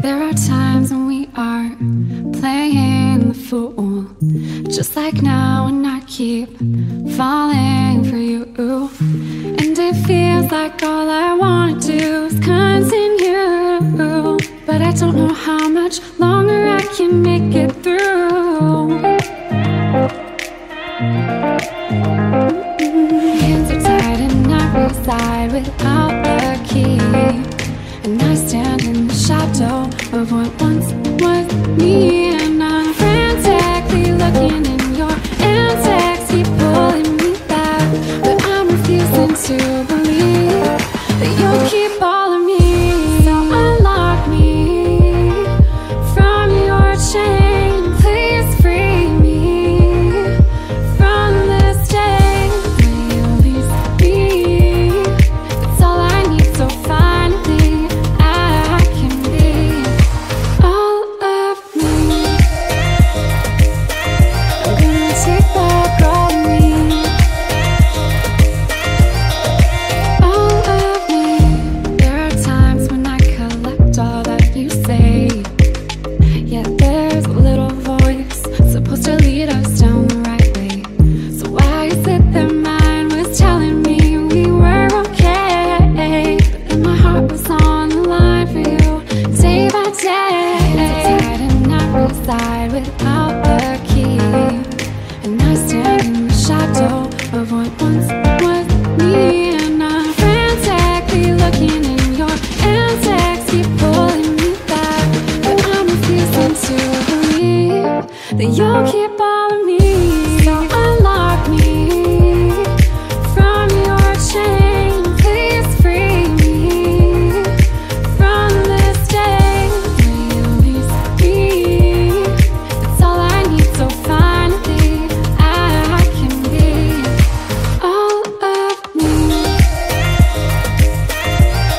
There are times when we are playing the fool, just like now, and I keep falling for you. And it feels like all I want to do is continue, but I don't know how much longer I can make it through. Hands are tied and I reside without the key, and I stand in the shadow of what once was me. And I'm frantically looking in your antics, keep pulling me back, but I'm refusing to believe that you'll keep all of me. So unlock me from your chain, please free me from this day. Will you release me? That's all I need, so finally I can be all of me. I'm gonna take back all of me, all of me. There are times when I collect all that you say, yet there's a little voice supposed to lead us down the right way. So why is it that mine was telling me we were okay, but then my heart was on the line for you day by day? And I reside without the key, and I stand in the shadow of what once was me. And I'm frantically looking in your antics, keep pulling me back, but I'm refusing to believe that you'll keep all of me. So unlock me from your chain, please free me from this day. Will you release me? That's all I need, so finally I can be all of me.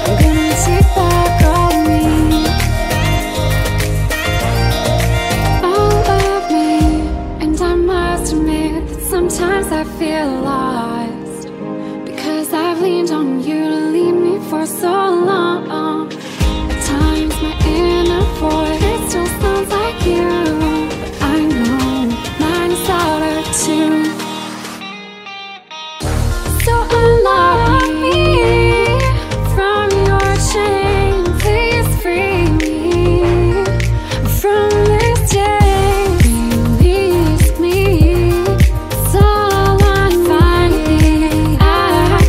I'm gonna take back all of me, all of me. And I must admit that sometimes I feel lost, because I've leaned on you to lead me for so long. At times my inner voice still sounds like you, but I know mine is louder too. So unlock me from your chain, please free me from this day. Release me, so finally I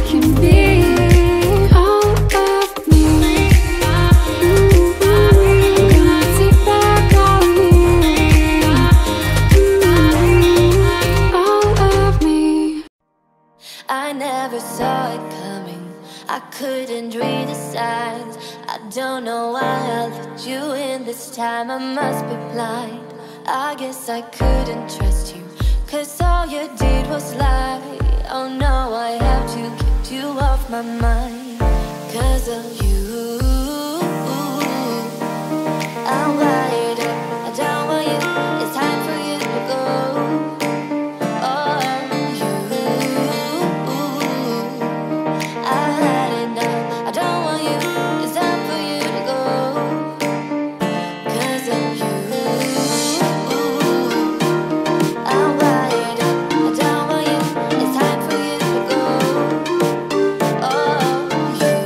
can be all of me. Gonna take back all of me, all of me. I never saw it coming, I couldn't read the signs. I don't know why I let you in this time, I must be blind. I guess I couldn't trust you, cause all you did was lie. Oh no, I have to get you off my mind, cause of you. I'm wired up, I don't want you, it's time for you to go. Oh, you, I've had enough, I don't want you, it's time for you to go. Cause of you, I'm wired up, I don't want you, it's time for you to go. Oh, you,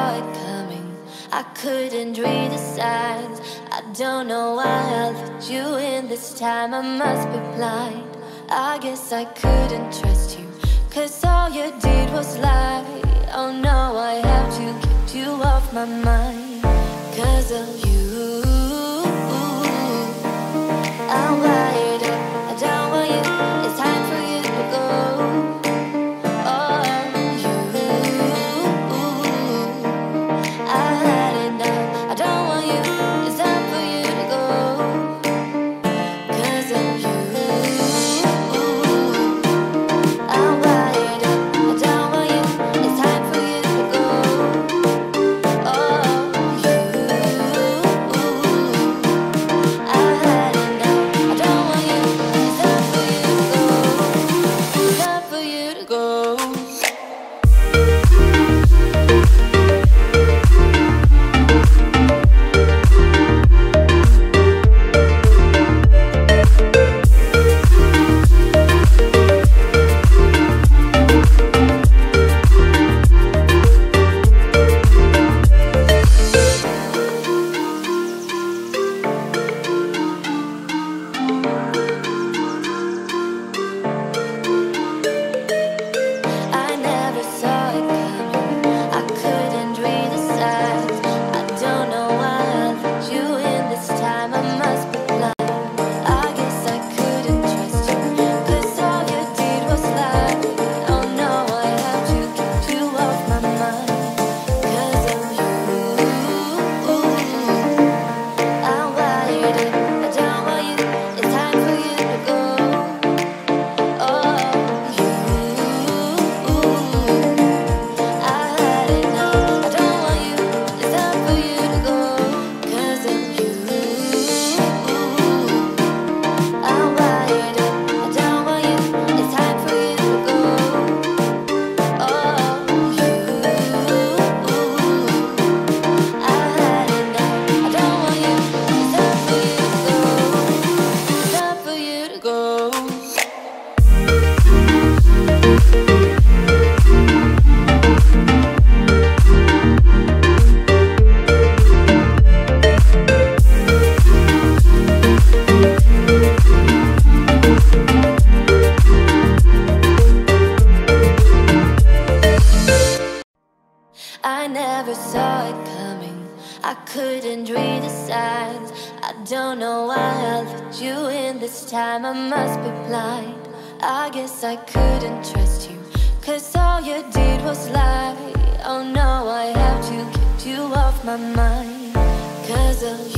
saw it coming. I couldn't read the signs. I don't know why I let you in this time. I must be blind. I guess I couldn't trust you, 'cause all you did was lie. Oh no, I have to get you off my mind. 'Cause of you, I'm wired up. I don't want you. It's time for you to go. Oh, you, I had enough. I don't want you. It's time for you to go. 'Cause of you, I'm wired up. I don't want you. It's time for you to go. Oh, you, I had enough. I don't want you. It's time for you to go. It's time for you to go. I never saw it coming. I couldn't read the signs. I don't know why I let you in this time. I must be blind. I guess I couldn't trust you, 'cause all you did was lie. Oh no, I have to get you off my mind. 'Cause of you, I'm wired up. I don't want you. It's time for you to go. Oh, you, I had enough. I don't want you. It's time for you to go. 'Cause of you, I'm wired up. I don't want you. It's time for you to go. Oh, you, I had enough. I don't want you. It's time for you to go. It's time for you to go. I never saw it coming. I couldn't read the signs. I don't know why I let you in this time. I must be blind. I guess I couldn't trust you, 'cause all you did was lie. Oh no, I have to get you off my mind. 'Cause of